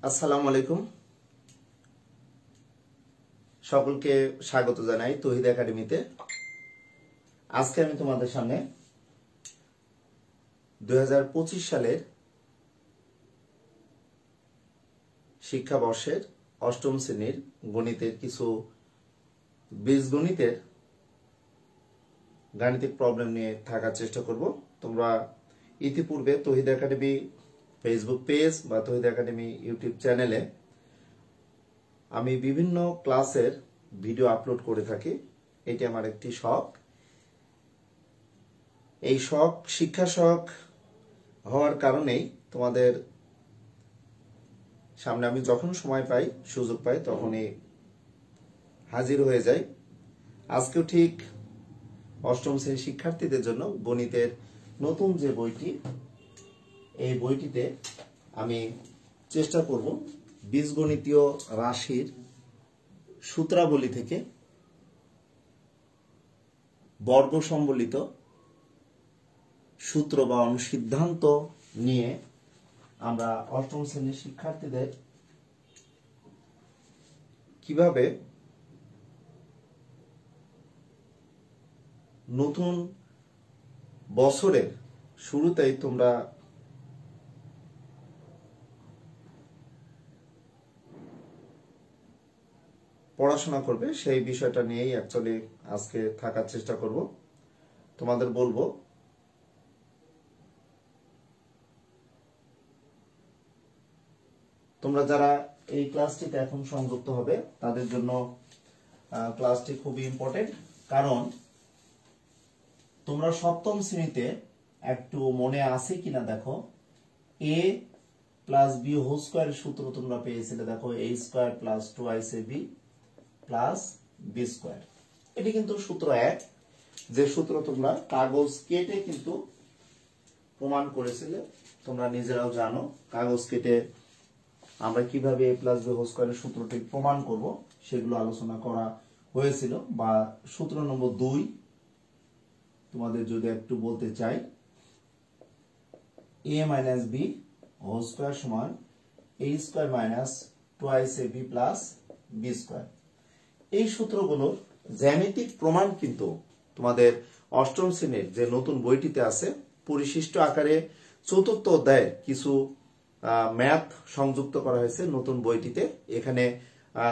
আসসালামু আলাইকুম, সকলকে স্বাগত জানাই তৌহিদ একাডেমিতে। আজকে আমি তোমাদের সামনে 2025 সালের শিক্ষাবর্ষের অষ্টম শ্রেণীর গণিতের কিছু বীজগণিতের গাণিতিক প্রবলেম নিয়ে থাকার চেষ্টা করব। তোমরা ইতিপূর্বে তৌহিদ একাডেমি ফেসবুক পেজ বা তৌহিদ একাডেমি ইউটিউব চ্যানেলে আমি বিভিন্ন ক্লাসের ভিডিও আপলোড করে থাকি। এটি আমার একটি শখ। এই শখ শিক্ষা শখ হওয়ার কারণেই তোমাদের সামনে আমি যখন সময় পাই, সুযোগ পাই, তখনই হাজির হয়ে যাই। আজকেও ঠিক অষ্টম শ্রেণীর শিক্ষার্থীদের জন্য গণিতের নতুন যে বইটি, এই বইটিতে আমি চেষ্টা করব বীজগণিতীয় রাশির সূত্রাবলী থেকে বর্গ সম্বলিত সূত্র বা অনুসিদ্ধান্ত নিয়ে আমরা অষ্টম শ্রেণীর শিক্ষার্থীদের কিভাবে নতুন বছরের শুরুতেই তোমরা পড়াশোনা করবে সেই বিষয়টা নিয়েই অ্যাকচুয়ালি আজকে থাকার চেষ্টা করব। তোমাদের বলবো তোমরা যারা এই ক্লাসটিতে এখন সংযুক্ত হবে তাদের জন্য ক্লাসটি খুবই ইম্পর্টেন্ট, কারণ তোমরা সপ্তম শ্রেণীতে একটু মনে আছে কিনা দেখো, a প্লাস বি হোল স্কয়ারের সূত্র তোমরা পেয়েছিলে। দেখো a square plus 2ac plus B square. এটি কিন্তু সূত্র এক, যে সূত্র তোমরা কাগজ কেটে কিন্তু প্রমাণ করেছিলে। তোমরা নিজেরাও জানো কাগজ কেটে আমরা কিভাবে a প্লাস বি হোল স্কয়ারের সূত্রটি প্রমাণ করব সেগুলো আলোচনা করা হয়েছিল। বা সূত্র নম্বর 2 তোমাদের যদি একটু বলতে চাই, a minus B whole square সমান a square minus 2ac plus B square. এই সূত্রগুলোর জ্যামিতিক প্রমাণ কিন্তু তোমাদের অষ্টম শ্রেণীর যে নতুন বইটিতে আছে, পরিশিষ্ট আকারে চতুর্থ অধ্যায়ের কিছু ম্যাথ সংযুক্ত করা হয়েছে নতুন বইটিতে। এখানে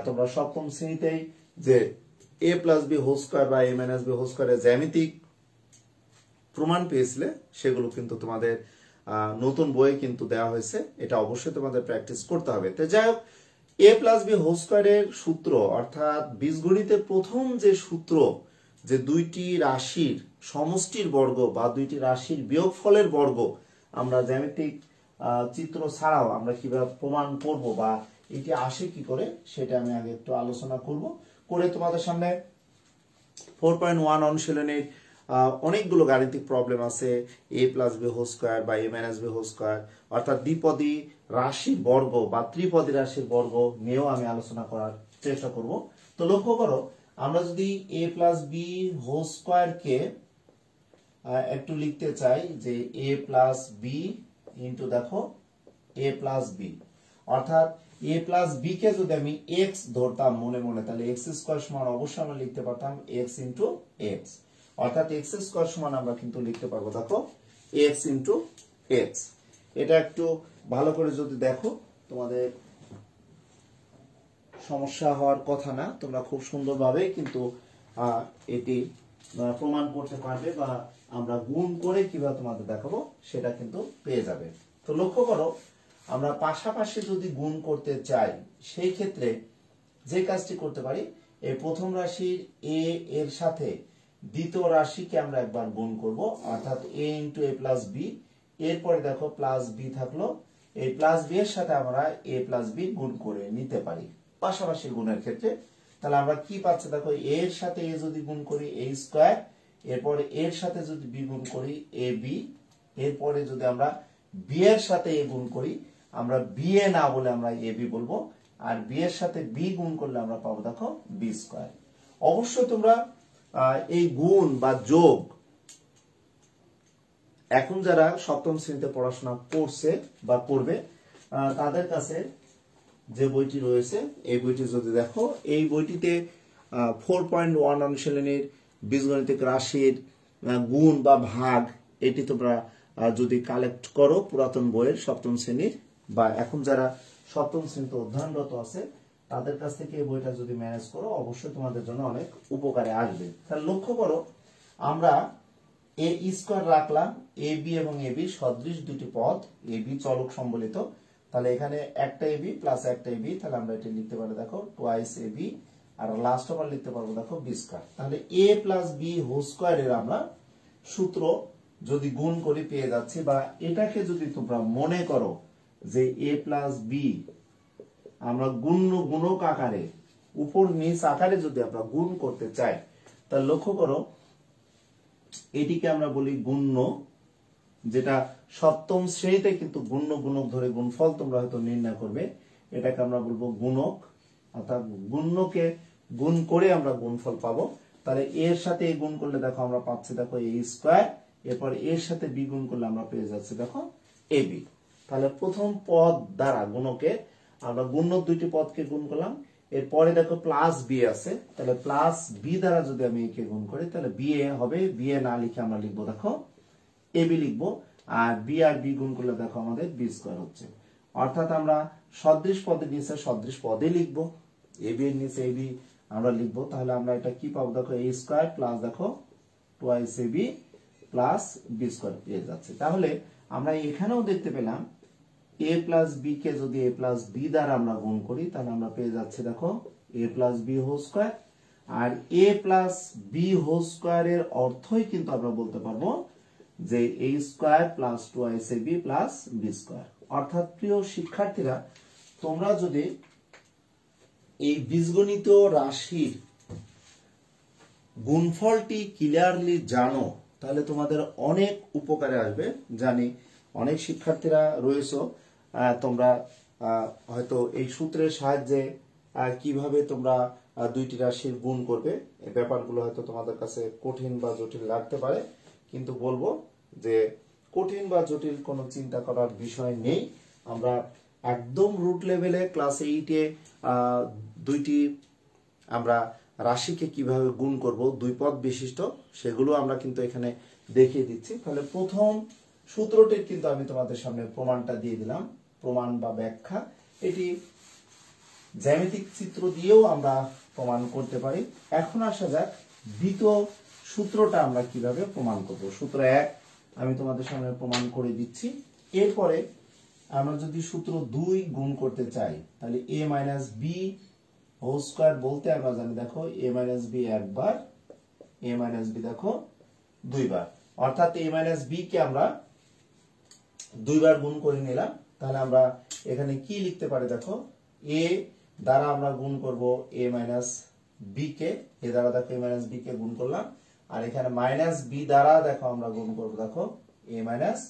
তোমরা সপ্তম শ্রেণীতেই যে a plus B whole square বা a মাইনাস বি হোল স্কয়ারের জ্যামিতিক প্রমাণ পেয়েছিলে, সেগুলো কিন্তু তোমাদের নতুন বইয়ে কিন্তু দেওয়া হয়েছে। এটা অবশ্যই তোমাদের প্র্যাকটিস করতে হবে। তো যাই হোক, a প্লাস বি হোল স্কয়ারের সূত্র অর্থাৎ বীজগণিতের প্রথম যে সূত্র, যে দুইটি রাশির সমষ্টির বর্গ বা দুইটি রাশির বিয়োগফলের বর্গ আমরা জ্যামিতিক চিত্র ছাড়াও আমরা কিভাবে প্রমাণ করব বা এটি আসে কি করে, সেটা আমি আগে একটু আলোচনা করে তোমাদের সামনে 4.1 অনুশীলনীর অনেকগুলো গাণিতিক প্রবলেম আছে। a plus B whole square বা a minus B whole square অর্থাৎ দ্বিপদী রাশির বর্গ বা ত্রিপদী রাশির বর্গ নিয়েও আমি আলোচনা করার চেষ্টা করব। তো লক্ষ্য করো, আমরা যদি a plus B whole square কে একটু লিখতে চাই যে a প্লাস বি ইন্টু দেখো a প্লাস বি, অর্থাৎ a প্লাস বি কে যদি আমি x ধরতাম মনে মনে, তাহলে x স্কয়ার সমান অবশ্যই আমরা লিখতে পারতাম x ইন্টু x, অর্থাৎ x স্কয়ার সমান আমরা কিন্তু লিখতে পারবো দেখো x ইন্টু x। এটা একটু ভালো করে যদি দেখো, তোমাদের সমস্যা হওয়ার কথা না, তোমরা খুব সুন্দরভাবে কিন্তু এটি প্রমাণ করতে পারবে বা আমরা গুণ করে কিভাবে তোমাদের দেখাবো সেটা কিন্তু পেয়ে যাবে। তো লক্ষ্য করো, আমরা পাশাপাশি যদি গুণ করতে চাই সেই ক্ষেত্রে যে কাজটি করতে পারি, এই প্রথম রাশির a এর সাথে দ্বিতীয় রাশিকে আমরা একবার গুণ করব, অর্থাৎ a into a plus b. এরপরে দেখো প্লাস বি থাকলো, এই প্লাস বি এর সাথে আমরা a প্লাস বি গুণ করে নিতে পারি পাশাপাশি গুণের ক্ষেত্রে। তাহলে আমরা কি পাচ্ছি দেখো, a এর সাথে a যদি গুণ করি a স্কয়ার, এরপরে এর সাথে যদি বি গুণ করি a বি, এরপরে যদি আমরা বি এর সাথে a গুণ করি, আমরা বি এ না বলে আমরা a বি বলবো, আর বি এর সাথে বি গুণ করলে আমরা পাবো দেখো বি স্কয়ার। অবশ্যই তোমরা এই গুণ বা যোগ এখন যারা সপ্তম শ্রেণীতে পড়াশোনা করছে বা করবে তাদের কাছে যে বইটি রয়েছে এই বইটি যদি দেখো, এই বইটিতে 4.1 অনুশীলনীর বীজগণিতিক রাশির গুণ বা ভাগ এটি তোমরা যদি কালেক্ট করো পুরাতন বইয়ের সপ্তম শ্রেণীর, বা এখন যারা সপ্তম শ্রেণীতে অধ্যয়নরত আছে তাদের কাছ থেকে এই বইটা যদি ম্যানেজ করো অবশ্যই তোমাদের জন্য অনেক উপকারে আসবে। তাহলে লক্ষ্য করো, আমরা এ স্কয়ার রাখলাম, এ বি এবং এ বি সদৃশ দুটি পদ, এ বি চলক সম্বলিত, তাহলে এখানে একটা এ বি প্লাস একটা এ বি, তাহলে আমরা এটা লিখতে পারি দেখো twice A B, R last আবার লিখতে পারবো দেখো বি স্কয়ার। তাহলে এ প্লাস বি হোল স্কয়ারের আমরা সূত্র যদি গুণ করি পেয়ে যাচ্ছি, বা এটাকে যদি তোমরা মনে করো যে এ প্লাস বি আমরা গুণক আকারে উপর নিচ আকারে যদি আমরা গুণ করতে চাই, তাহলে লক্ষ্য করো এটিকে আমরা বলি গুণ্য, যেটা সপ্তম শ্রেণীতে কিন্তু গুণক ধরে গুণফল তোমরা হয়তো নির্ণয় করবে, এটাকে আমরা বলবো গুণক, অর্থাৎ গুণ্যকে গুণ করে আমরা গুণফল পাবো। তাহলে এর সাথে এ গুণ করলে দেখো আমরা পাচ্ছি দেখো এ স্কয়ার, এরপর এর সাথে বি গুণ করলে আমরা পেয়ে যাচ্ছি দেখো এ বি। তাহলে প্রথম পদ দ্বারা গুণকে আমরা গুণ্য দুইটি পদকে গুণ করলাম, এরপরে দেখো প্লাস বি আছে, তাহলে প্লাস বি দ্বারা যদি আমি একে গুণ করি তাহলে বি এ হবে, বি এ না লিখে আমরা লিখবো দেখো এ বি লিখবো, আর বি গুণ করলে দেখো আমাদের বি স্কয়ার হচ্ছে। অর্থাৎ আমরা সদৃশ পদের নিচে সদৃশ পদে লিখবো, এ বি এর নিচে এ বি আমরা লিখবো, তাহলে আমরা এটা কি পাবো দেখো এ স্কয়ার প্লাস দেখো twice A B plus B square পেয়ে যাচ্ছে। তাহলে আমরা এখানেও দেখতে পেলাম এ প্লাস বি কে যদি এ প্লাস বি দ্বারা আমরা গুণ করি তাহলে আমরা পেয়ে যাচ্ছি দেখো এ প্লাস বি হোল স্কয়ার, আর এ প্লাস বি হোল স্কয়ারের অর্থই কিন্তু আমরা বলতে পারবো যে এ square plus twice A B plus B square. অর্থাৎ প্রিয় শিক্ষার্থীরা, তোমরা যদি এই বীজগণিত রাশির গুণফলটি ক্লিয়ারলি জানো তাহলে তোমাদের অনেক উপকারে আসবে। জানি অনেক শিক্ষার্থীরা রয়েছে, তোমরা হয়তো এই সূত্রের সাহায্যে কিভাবে তোমরা দুইটি রাশির গুণ করবে এই ব্যাপারগুলো হয়তো তোমাদের কাছে কঠিন বা জটিল লাগতে পারে, কিন্তু বলবো যে কঠিন বা জটিল কোনো চিন্তা করার বিষয় নেই। আমরা একদম রুট লেভেলে ক্লাস 8-এ দুইটি আমরা রাশিকে কিভাবে গুণ করব দুই পদ বিশিষ্ট সেগুলো আমরা কিন্তু এখানে দেখিয়ে দিচ্ছি। তাহলে প্রথম সূত্রটির কিন্তু আমি তোমাদের সামনে প্রমাণটা দিয়ে দিলাম, প্রমাণ বা ব্যাখ্যা। এটি জ্যামিতিক চিত্র দিয়েও আমরা প্রমাণ করতে পারি। এখন আসা যাক দ্বিতীয় সূত্রটা আমরা কিভাবে প্রমাণ করব। সূত্র 1 আমি তোমাদের সামনে প্রমাণ করে দিচ্ছি। এরপরে আমরা যদি সূত্র 2 গুণ করতে চাই তাহলে a minus B whole square বলতে আমরা জানি দেখো a মাইনাস বি একবার, a মাইনাস বি দেখো দুইবার, অর্থাৎ a মাইনাস বি কে আমরা দুইবার গুণ করে নিলাম। তাহলে আমরা এখানে কি লিখতে পারি দেখো a দ্বারা আমরা গুণ করব a মাইনাস বি কে, এ দ্বারা দেখো a মাইনাস বি কে গুণ করলাম, আর এখানে মাইনাস বি দ্বারা দেখো আমরা গুণ করব দেখো a মাইনাস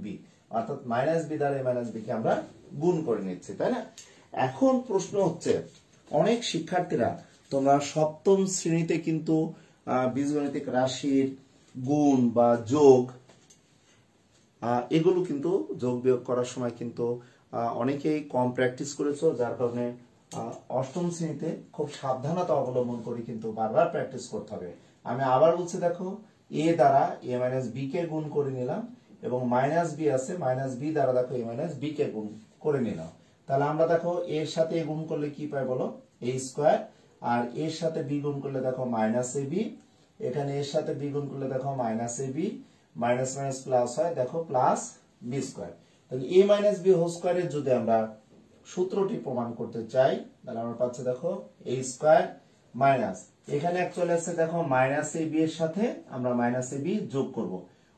বি, অর্থাৎ মাইনাস বি দ্বারা a মাইনাস বি কে আমরা গুণ করে নিচ্ছি, তাই না? এখন প্রশ্ন হচ্ছে অনেক শিক্ষার্থীরা তোমরা সপ্তম শ্রেণীতে কিন্তু বীজগণিতিক রাশির গুণ বা যোগ এগুলো কিন্তু যোগ বিয়োগ করার সময় কিন্তু অনেকেই কম প্র্যাকটিস করেছো, যার কারণে অষ্টম শ্রেণীতে খুব সাবধানতা অবলম্বন করে কিন্তু বারবার প্র্যাকটিস করতে হবে। আমি আবার বলছি দেখো এ দ্বারা এ মাইনাস বি কে গুণ করে নিলাম, এবং মাইনাস বি আছে মাইনাস বি দ্বারা দেখো এ মাইনাস বি কে গুণ করে নিলাম। তাহলে আমরা দেখো এর সাথে এ গুণ করলে কি পাই বলো এ স্কয়ার, আর এর সাথে বি গুণ করলে দেখো মাইনাস এ বি, এখানে এর সাথে বি গুণ করলে দেখো minus A B, minus minus plus হয় দেখো প্লাস বি স্কয়ার। তাহলে এ মাইনাস বি হোল স্কয়ারের যদি আমরা সূত্রটি প্রমাণ করতে চাই তাহলে আমরা পাচ্ছি দেখো এ স্কয়ার মাইনাস, এখানে অ্যাকচুয়ালি আছে দেখো মাইনাস এ বি এর সাথে আমরা মাইনাস এ বি যোগ করব,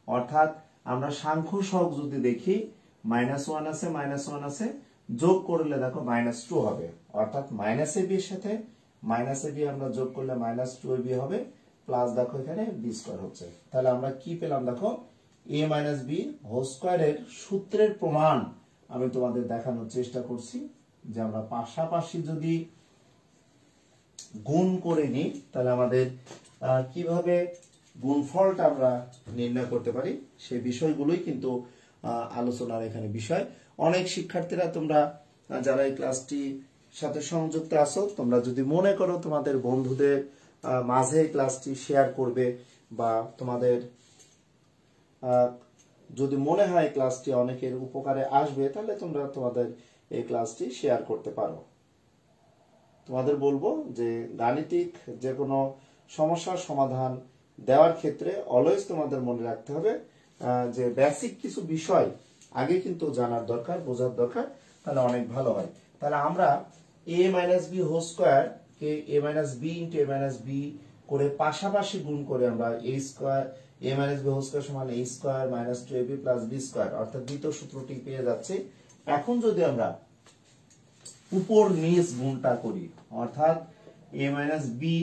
অর্থাৎ আমরা সাংখ্য সহগ যদি দেখি -1 আছে -1 আছে, যোগ করলে দেখো -2 হবে, অর্থাৎ মাইনাস এ বি এর সাথে মাইনাস এ বি আমরা যোগ করলে -2 এ বি হবে, প্লাস দেখো এখানে বি স্কয়ার হচ্ছে। তাহলে আমরা কি পেলাম দেখো a মাইনাস বি হোল স্কয়ারের সূত্রের প্রমাণ আমি তোমাদের দেখানোর চেষ্টা করছি যে আমরা পাশাপাশি যদি গুণ করে নিই তাহলে আমাদের কিভাবে গুণফলটা আমরা নির্ণয় করতে পারি সেই বিষয়গুলোই কিন্তু আলোচনার এখানে বিষয়। অনেক শিক্ষার্থীরা তোমরা যারা এই ক্লাসটি সাথে সংযুক্ত আছো, তোমরা যদি মনে করো তোমাদের বন্ধুদের মাঝে ক্লাসটি শেয়ার করবে বা তোমাদের যদি মনে হয় ক্লাসটি অনেকের উপকারে আসবে, তাহলে তোমরা তোমাদের এই ক্লাসটি শেয়ার করতে পারো। তোমাদের বলবো যে গাণিতিক যে কোনো সমস্যার সমাধান দেওয়ার ক্ষেত্রে অলওয়েজ তোমাদের মনে রাখতে হবে যে বেসিক কিছু বিষয় আগে কিন্তু জানার দরকার, বোঝার দরকার, তাহলে অনেক ভালো হয়। তাহলে আমরা a minus B whole square কে a minus b into a minus b করে পাশাপাশি গুণ করে আমরা a square a minus B whole square সমান a square minus 2ab plus b square অর্থাৎ দ্বিতীয় সূত্রটি পেয়ে যাচ্ছি। এখন যদি আমরা উপর নিচ গুণটা করি, অর্থাৎ a মাইনাস বি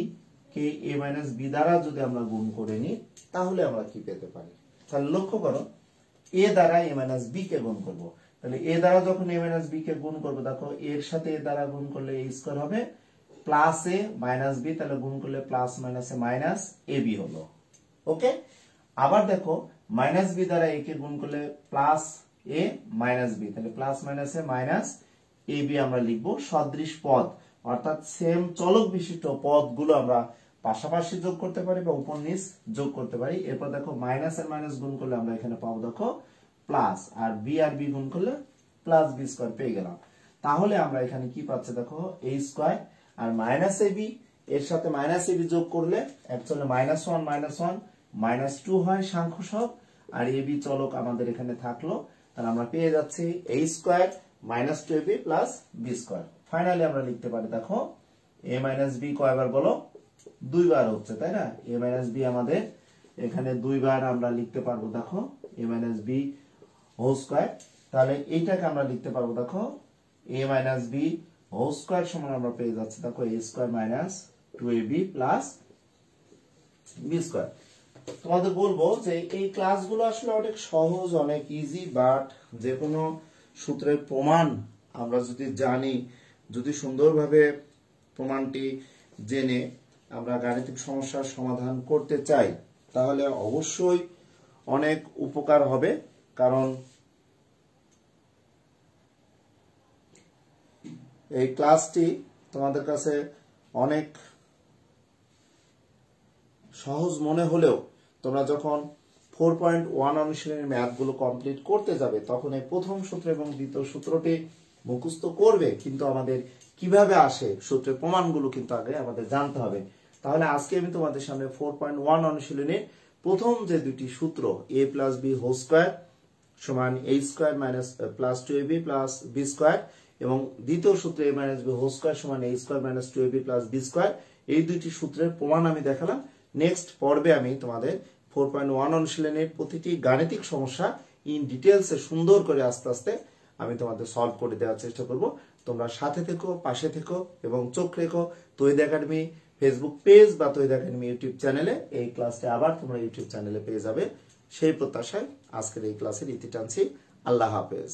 কে a মাইনাস বি দ্বারা যদি আমরা গুণ করে নিই, তাহলে আমরা কি পেতে পারি? তাহলে লক্ষ্য করো, a দ্বারা a মাইনাস বি কে গুণ করব। তাহলে a দ্বারা যখন a মাইনাস বি কে গুণ করব, দেখো এর সাথে a দ্বারা গুণ করলে a স্কয়ার হবে প্লাস a মাইনাস বি, তাহলে গুণ করলে প্লাস মাইনাসে মাইনাস ab হলো। ওকে, আবার দেখো মাইনাস বি দ্বারা a কে গুণ করলে প্লাস a মাইনাস বি, তাহলে প্লাস মাইনাসে মাইনাস ab আমরা লিখব সদৃশ পদ, অর্থাৎ সেম চলক বিশিষ্ট পদগুলো আমরা পাশাপাশি যোগ করতে পারি বা উপর নিচ যোগ করতে পারি। এরপর দেখো মাইনাস আর মাইনাস গুণ করলে আমরা এখানে পাবো দেখো প্লাস, আর বি গুণ করলে প্লাস বি স্কয়ার পেয়ে গেলাম। তাহলে আমরা এখানে কি পাচ্ছি দেখো a স্কয়ার আর মাইনাস ab, এর সাথে মাইনাস ab যোগ করলে অ্যাকচুয়ালি মাইনাস 1 মাইনাস 2 হয় সাংখ্য সহগ, আর ab চলক আমাদের এখানে থাকলো। তাহলে আমরা পেয়ে যাচ্ছি a square minus 2ab plus b square. Finally আমরা লিখতে পারি দেখো a মাইনাস b কয়বার বলো? দুইবার হচ্ছে, তাই না? a মাইনাস b আমাদের এখানে দুইবার আমরা লিখতে পারবো দেখো a minus b whole square. তাহলে এইটাকে আমরা লিখতে পারবো দেখো a minus b whole square সমান আমরা পেয়ে যাচ্ছি দেখো a square minus 2ab plus b square. তোমাদের বলবো যে এই ক্লাসগুলো আসলে অনেক সহজ, অনেক ইজি, বাট যে কোনো সূত্রের প্রমাণ আমরা যদি জানি, যদি সুন্দরভাবে প্রমাণটি জেনে আমরা গাণিতিক সমস্যার সমাধান করতে চাই, তাহলে অবশ্যই অনেক উপকার হবে। কারণ এই ক্লাসটি তোমাদের কাছে অনেক সহজ মনে হলেও তোমরা যখন 4.1 অনুশীলনের ম্যাথগুলো কমপ্লিট করতে যাবে, তখন এই প্রথম সূত্র এবং দ্বিতীয় সূত্রটি মুখস্থ করবে, কিন্তু আমাদের কিভাবে আসে সূত্রের প্রমাণগুলো কিন্তু আগে আমাদের জানতে হবে। তাহলে আজকে আমি তোমাদের সামনে 4.1 অনুশীলনের প্রথম যে দুটি সূত্র a plus B whole square সমান a square minus plus 2ab plus b square এবং দ্বিতীয় সূত্র a minus b whole square সমান a square minus 2ab plus b square, এই দুইটি সূত্রের প্রমাণ আমি দেখালাম। নেক্সট পর্বে আমি তোমাদের 4.1 অনুশীলনের প্রতিটি গাণিতিক সমস্যা ইন ডিটেইলসে সুন্দর করে আস্তে আস্তে আমি তোমাদের সলভ করে দেওয়ার চেষ্টা করব। তোমরা সাথে থেকো, পাশে থেকো এবং চোখ রেখো তৈরি একাডেমি ফেসবুক পেজ বা তৈরি একাডেমি ইউটিউব চ্যানেলে। এই ক্লাসটি আবার তোমরা ইউটিউব চ্যানেলে পেয়ে যাবে, সেই প্রত্যাশায় আজকের এই ক্লাসের ইতি টানছি। আল্লাহ হাফেজ।